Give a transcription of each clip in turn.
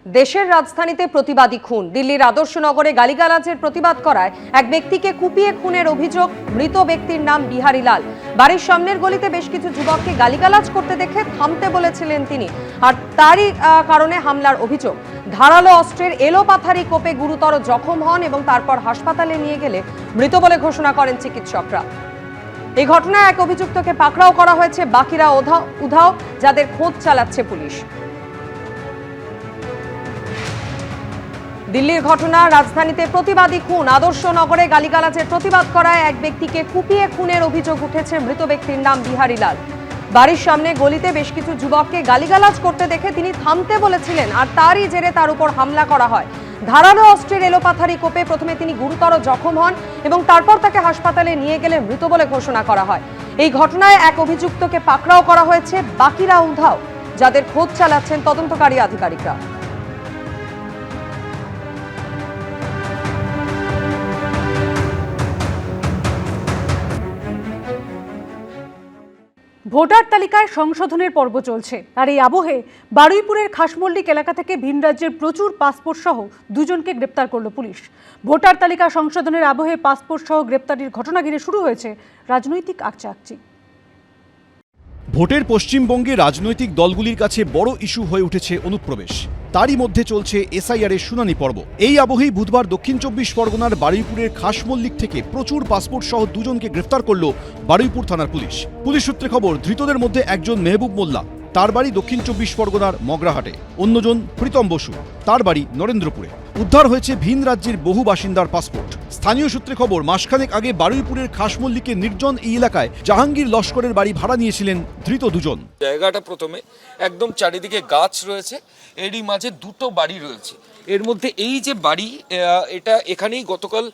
দেশের রাজধানীতে প্রতিবাদী খুন। দিল্লির আদর্শনগরে গালিগালাজের প্রতিবাদ করায় এক ব্যক্তিকে কুপিয়ে খুনের অভিযোগ। মৃত ব্যক্তির নাম বিহারী লাল। বাড়ির সামনের গলিতে বেশ কিছু যুবককে গালিগালাজ করতে দেখে থামতে বলেছিলেন তিনি, আর তারই কারণে হামলার অভিযোগ। ধারালো অস্ত্রের এলোপাথারি কোপে গুরুতর জখম হন এবং তারপর হাসপাতালে নিয়ে গেলে মৃত বলে ঘোষণা করেন চিকিৎসকরা। এই ঘটনায় এক অভিযুক্তকে পাকড়াও করা হয়েছে, বাকিরা উধাও, যাদের খোঁজ চালাচ্ছে পুলিশ। দিল্লির ঘটনা, রাজধানীতে প্রতিবাদী খুন। আদর্শনগরে গালিগালাজের প্রতিবাদ করায় এক ব্যক্তিকে কুপিয়ে খুনের অভিযোগ উঠেছে। মৃত ব্যক্তির নাম বিহারী লাল। বাড়ির সামনে গলিতে বেশ কিছু যুবককে গালিগালাজ করতে দেখে তিনি থামতে বলেছিলেন, আর তারই জেরে তার উপর হামলা করা হয়। ধারালো অস্ত্রের এলোপাথারি কোপে প্রথমে তিনি গুরুতর জখম হন এবং তারপর তাকে হাসপাতালে নিয়ে গেলে মৃত বলে ঘোষণা করা হয়। এই ঘটনায় এক অভিযুক্তকে পাকড়াও করা হয়েছে, বাকিরা উধাও, যাদের খোঁজ চালাচ্ছেন তদন্তকারী আধিকারিকরা। ভোটার তালিকায় সংশোধনের পর্ব চলছে, আর এই আবহে বারুইপুরের খাসমল্লিক এলাকা থেকে ভিন রাজ্যের প্রচুর পাসপোর্ট সহ দুজনকে গ্রেপ্তার করল পুলিশ। ভোটার তালিকা সংশোধনের আবহে পাসপোর্ট সহ গ্রেপ্তারির ঘটনা ঘিরে শুরু হয়েছে রাজনৈতিক আকচাকচি। ভোটের পশ্চিমবঙ্গে রাজনৈতিক দলগুলির কাছে বড় ইস্যু হয়ে উঠেছে অনুপ্রবেশ। তারই মধ্যে চলছে এসআইআরের শুনানি পর্ব। এই আবহেই বুধবার দক্ষিণ 24 পরগনার বারুইপুরের খাসমল্লিক থেকে প্রচুর পাসপোর্ট সহ দুজনকে গ্রেফতার করল বারুইপুর থানার পুলিশ। পুলিশ সূত্রে খবর, ধৃতদের মধ্যে একজন মেহবুব মোল্লা, তার বাড়ি দক্ষিণ 24 পরগনার মগরাহাটে। অন্যজন প্রীতম বসু, তার বাড়ি নরেন্দ্রপুরে। উদ্ধার হয়েছে ভিন রাজ্যের বহু বাসিন্দার পাসপোর্ট। স্থানীয় সূত্রে খবর, মাসখানেক আগে বারুইপুরের খাসমল্লিকের নির্জন এই এলাকায় জাহাঙ্গীর লস্করের বাড়ি ভাড়া নিয়েছিলেন ধৃত দুজন। জায়গাটা প্রথমে একদম চারিদিকে গাছ রয়েছে, এরই মাঝে দুটো বাড়ি রয়েছে। এর মধ্যে এই যে বাড়ি, এটা এখানেই গতকাল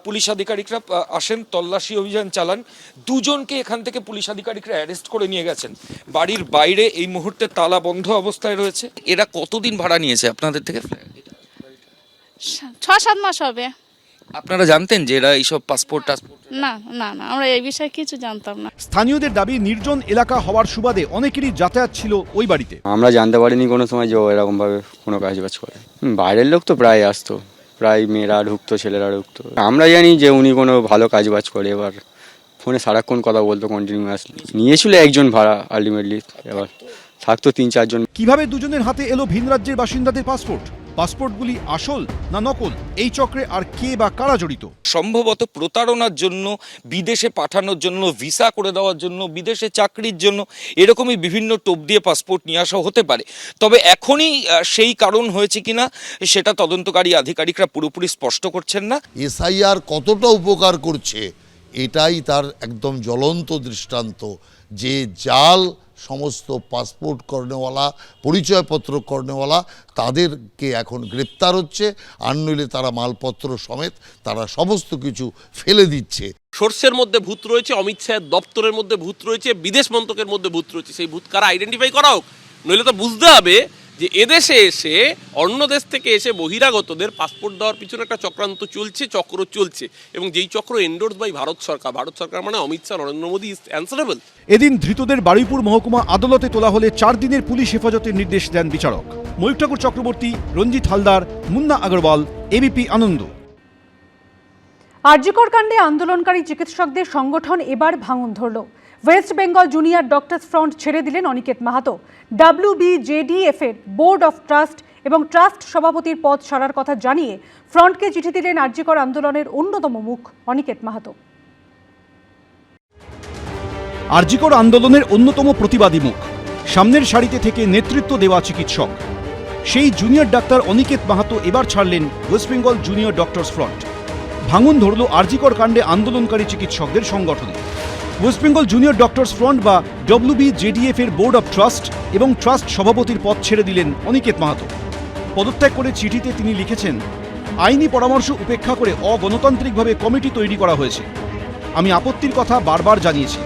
পুলিশ আধিকারিকরা আসেন, তল্লাশি অভিযান চালান। দুজনকে এখান থেকে পুলিশ আধিকারিকরা অ্যারেস্ট করে নিয়ে গেছেন। বাড়ির বাইরে এই মুহূর্তে তালা বন্ধ অবস্থায় রয়েছে। এরা কতদিন ভাড়া নিয়েছে আপনাদের থেকে? 6-7 মাস হবে। আপনারা জানতেন যে এরা এইসব পাসপোর্ট? না না না, আমরা এই বিষয়ে কিছু জানতাম না। স্থানীয়দের দাবি, নির্জন এলাকা হওয়ার সুবাদে অনেকেরই যাতায়াত ছিল ওই বাড়িতে। আমরা জানতে পারিনি কোনো সময় যে এরকম ভাবে কোনো কাজ করে। বাইরের লোক তো প্রায় আসতো, প্রায় মেয়েরা ঢুকতো, ছেলেরা ঢুকতো। আমরা জানি যে উনি কোনো ভালো কাজ করে। এবার ফোনে সারাক্ষণ কথা বলতো, কন্টিনিউয়াসলি। নিয়েছিল একজন ভাড়া, আলটিমেটলি এবার থাকতো 3-4 জন। কিভাবে দুজনের হাতে এলো ভিন রাজ্যের বাসিন্দাদের পাসপোর্ট? পাসপোর্টগুলি আসল না নকল? এই চক্রে আর কে বা কারা জড়িত? সম্ভবত প্রতারণার জন্য, বিদেশে পাঠানোর জন্য, ভিসা করে দেওয়ার জন্য, বিদেশে চাকরির জন্য, এরকমই বিভিন্ন টোপ দিয়ে পাসপোর্ট নিয়ে আসা হতে পারে। তবে এখনই সেই কারণ হয়েছে কিনা সেটা তদন্তকারী আধিকারিকরা পুরোপুরি স্পষ্ট করছেন না। এসআইআর কতটা উপকার করছে এটাই তার একদম জ্বলন্ত দৃষ্টান্ত, যে জাল সমস্ত পাসপোর্ট করনেওয়ালা, পরিচয়পত্র করনেওয়ালা, তাদেরকে এখন গ্রেপ্তার হচ্ছে। আর নইলে তারা মালপত্র সমেত তারা সমস্ত কিছু ফেলে দিচ্ছে। সোর্সের মধ্যে ভূত রয়েছে, অমিত শাহের দপ্তরের মধ্যে ভূত রয়েছে, বিদেশ মন্ত্রকের মধ্যে ভূত রয়েছে। সেই ভূত কারা আইডেন্টিফাই করা হোক, নইলে তো বুঝতে হবে যে এদেশে এসে, অন্য দেশ থেকে এসে বহিরাগতদের পাসপোর্ট দেওয়ার পিছনে একটা চক্রান্ত চলছে, চক্র চলছে, এবং যেই চক্র এন্ডোর্স বাই ভারত সরকার। ভারত সরকার মানে অমিত শাহ, নরেন্দ্র মোদী ইজ অ্যান্সারেবল। এদিন ধৃতদের বারুইপুর মহকুমা আদালতে তোলা হলে 4 দিনের পুলিশ হেফাজতের নির্দেশ দেন বিচারক। ময়ূর ঠাকুর চক্রবর্তী, রঞ্জিত হালদার, মুন্না আগরওয়াল, এবিপি আনন্দ। আরজিকর কাণ্ডে আন্দোলনকারী চিকিৎসকদের সংগঠন এবার ভাঙন ধরল। West Bengal junior doctors front ছেড়ে দিলেন অনিকেত মাহাতো। WBJDF এর বোর্ড অফ ট্রাস্ট এবং ট্রাস্ট সভাপতির পদ ছাড়ার কথা জানিয়ে ফ্রন্টকে চিঠি দিলেন আরজিকর আন্দোলনের অন্যতম মুখ অনিকেত মাহাতো। আরজিকর আন্দোলনের অন্যতম প্রতিবাদী মুখ, সামনের সারিতে থেকে নেতৃত্ব দেওয়া চিকিৎসক, সেই জুনিয়র ডাক্তার অনিকেত মাহাতো এবার ছাড়লেন West Bengal junior doctors front. ভাঙন ধরল আরজিকর কাণ্ডে আন্দোলনকারী চিকিৎসকদের সংগঠনে। West Bengal junior doctors front বা WBJDF এর বোর্ড অফ ট্রাস্ট এবং ট্রাস্ট সভাপতির পদ ছেড়ে দিলেন অনিকেত মাহাতো। পদত্যাগ করে চিঠিতে তিনি লিখেছেন, আইনি পরামর্শ উপেক্ষা করে অগণতান্ত্রিকভাবে কমিটি তৈরি করা হয়েছে। আমি আপত্তির কথা বারবার জানিয়েছি।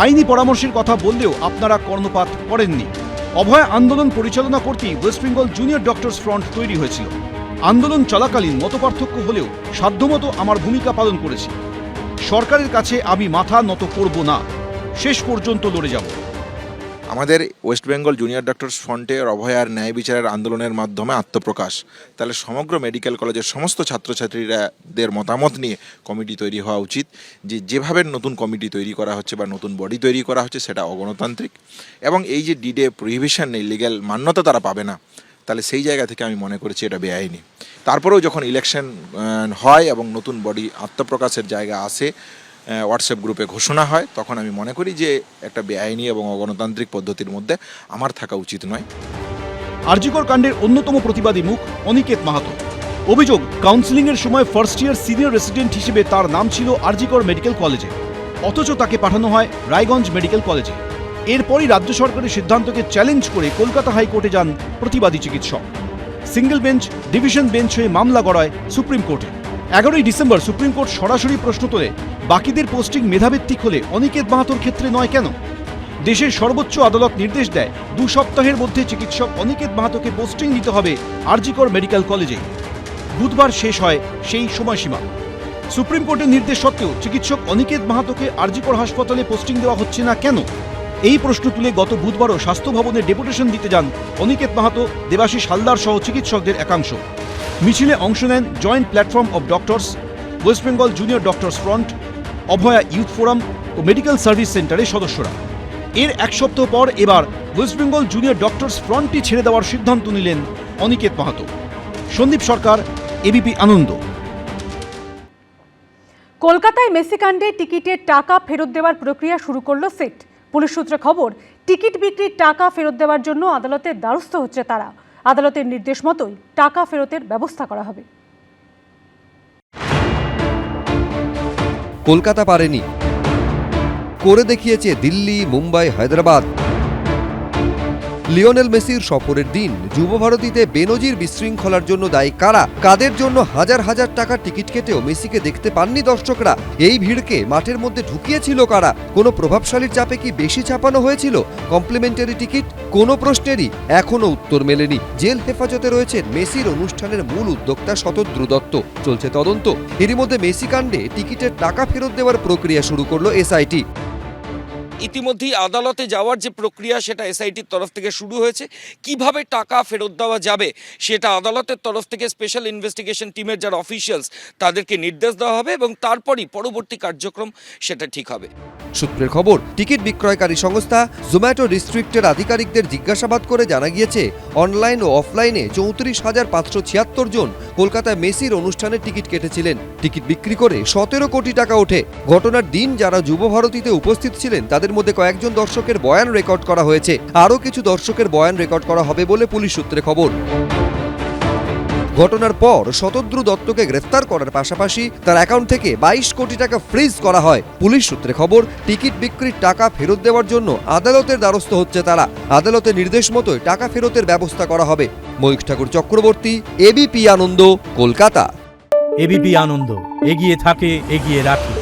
আইনি পরামর্শের কথা বললেও আপনারা কর্ণপাত করেননি। অভয় আন্দোলন পরিচালনা করতেই West Bengal junior doctors front তৈরি হয়েছিল। আন্দোলন চলাকালীন মতপার্থক্য হলেও সাধ্যমতো আমার ভূমিকা পালন করেছি। সরকারের কাছে আমি মাথা নত করব না, শেষ পর্যন্ত লড়ে যাব। আমাদের ওয়েস্ট বেঙ্গল জুনিয়র ডক্টরস ফ্রন্টের অভয়ার ন্যায় বিচারের আন্দোলনের মাধ্যমে আত্মপ্রকাশ, তাহলে সমগ্র মেডিকেল কলেজের সমস্ত ছাত্রছাত্রীদের মতামত নিয়ে কমিটি তৈরি হওয়া উচিত। যেভাবে নতুন কমিটি তৈরি করা হচ্ছে বা নতুন বডি তৈরি করা হচ্ছে সেটা অগণতান্ত্রিক, এবং এই যে ডিডে প্রহিবিশন নেই, লিগ্যাল মান্যতা তারা পাবে না, তাহলে সেই জায়গা থেকে আমি মনে করেছি এটা বেআইনি। তারপরেও যখন ইলেকশন হয় এবং নতুন বডি আত্মপ্রকাশের জায়গা আসে, হোয়াটসঅ্যাপ গ্রুপে ঘোষণা হয়, তখন আমি মনে করি যে একটা বেআইনি এবং অগণতান্ত্রিক পদ্ধতির মধ্যে আমার থাকা উচিত নয়। আরজিকর কাণ্ডের অন্যতম প্রতিবাদী মুখ অনিকেত মাহাতো। অভিযোগ, কাউন্সিলিংয়ের সময় ফার্স্ট ইয়ার সিনিয়র রেসিডেন্ট হিসেবে তার নাম ছিল আরজিকর মেডিকেল কলেজে, অথচ তাকে পাঠানো হয় রায়গঞ্জ মেডিকেল কলেজে। এরপরই রাজ্য সরকারের সিদ্ধান্তকে চ্যালেঞ্জ করে কলকাতা হাইকোর্টে যান প্রতিবাদী চিকিৎসক। সিঙ্গেল বেঞ্চ, ডিভিশন বেঞ্চ হয়ে মামলা গড়ায় সুপ্রিম কোর্টে। 11ই ডিসেম্বর সুপ্রিম কোর্ট সরাসরি প্রশ্ন তোলে, বাকিদের পোস্টিং মেধাভিত্তিক হলে অনিকেত মাহাতোর ক্ষেত্রে নয় কেন? দেশের সর্বোচ্চ আদালত নির্দেশ দেয় 2 সপ্তাহের মধ্যে চিকিৎসক অনিকেত মাহাতোকে পোস্টিং দিতে হবে আরজিকর মেডিকেল কলেজে। বুধবার শেষ হয় সেই সময়সীমা। সুপ্রিম কোর্টের নির্দেশ সত্ত্বেও চিকিৎসক অনিকেত মাহাতোকে আরজিকর হাসপাতালে পোস্টিং দেওয়া হচ্ছে না কেন? এই প্রশ্ন তুলে গত বুধবারও স্বাস্থ্য ভবনে ডেপুটেশন দিতে যান অনিকেত মাহাতো, দেবাশিস হালদার সহ চিকিৎসকদের একাংশ। মিছিলে অংশ নেন joint platform of doctors, West Bengal junior doctors front, Abhaya youth forum ও মেডিকেল সার্ভিস সেন্টারের সদস্যরা। এর 1 সপ্তাহ পর এবার ওয়েস্ট বেঙ্গল জুনিয়র ডক্টরস ফ্রন্টটি ছেড়ে দেওয়ার সিদ্ধান্ত নিলেন অনিকেত মাহাতো। সন্দীপ সরকার, এবিপি আনন্দ। কলকাতায় মেসিকাণ্ডে টিকিটের টাকা ফেরত দেওয়ার প্রক্রিয়া শুরু করলো সিট। পুলিশ সূত্রে খবর, টিকিট বিক্রির টাকা ফেরত দেওয়ার জন্য আদালতের দ্বারস্থ হচ্ছে তারা। আদালতের নির্দেশ মতোই টাকা ফেরতের ব্যবস্থা করা হবে। কলকাতা পারেনি, করে দেখিয়েছে দিল্লি, মুম্বাই, হায়দ্রাবাদ। লিওনেল মেসির সফরের দিন যুবভারতীতে বেনজির বিশৃঙ্খলার জন্য দায়ী কারা? কাদের জন্য হাজার হাজার টাকার টিকিট কেটেও মেসিকে দেখতে পাননি দর্শকরা? এই ভিড়কে মাঠের মধ্যে ঢুকিয়েছিল কারা? কোনো প্রভাবশালীর চাপে কি বেশি ছাপানো হয়েছিল কমপ্লিমেন্টারি টিকিট? কোনো প্রশ্নেরই এখনো উত্তর মেলেনি। জেল হেফাজতে রয়েছেন মেসির অনুষ্ঠানের মূল উদ্যোক্তা শতদ্রু দত্ত। চলছে তদন্ত। এরই মধ্যে মেসি কাণ্ডে টিকিটের টাকা ফেরত দেওয়ার প্রক্রিয়া শুরু করলো এসআইটি। ইতিমধ্যেই আদালতে যাওয়ার যে প্রক্রিয়া সেটা এসআইটির তরফ থেকে শুরু হয়েছে। কিভাবে টাকা ফেরত দেওয়া যাবে সেটা আদালতের তরফ থেকে স্পেশাল ইনভেস্টিগেশন টিমের যারা অফিসিয়ালস তাদেরকে নির্দেশ দেওয়া হবে এবং তারপরই পরবর্তী কার্যক্রম সেটা ঠিক হবে। সূত্রের খবর, টিকিট বিক্রয়কারী সংস্থা জোম্যাটো ডিস্ট্রিক্টের আধিকারিকদের জিজ্ঞাসাবাদ করে জানা গিয়েছে, অনলাইন ও অফলাইনে 34,576 জন কলকাতায় মেসির অনুষ্ঠানে টিকিট কেটেছিলেন। টিকিট বিক্রি করে 17 কোটি টাকা ওঠে। ঘটনার দিন যারা যুবভারতীতে উপস্থিত ছিলেন তাদের মধ্যে কয়েকজন দর্শকের বয়ান রেকর্ড করা হয়েছে। আরও কিছু দর্শকের বয়ান রেকর্ড করা হবে বলে পুলিশ সূত্রে খবর। ঘটনার পর শতদ্রু দত্তকে গ্রেফতার করার পাশাপাশি তার অ্যাকাউন্ট থেকে 22 কোটি টাকা ফ্রিজ করা হয়। পুলিশ সূত্রে খবর, টিকিট বিক্রির টাকা ফেরত দেওয়ার জন্য আদালতের দ্বারস্থ হচ্ছে তারা। আদালতের নির্দেশ মতোই টাকা ফেরতের ব্যবস্থা করা হবে। ময়ূখ ঠাকুর চক্রবর্তী, এবিপি আনন্দ, কলকাতা। এবিপি আনন্দ, এগিয়ে থাকে, এগিয়ে রাখে।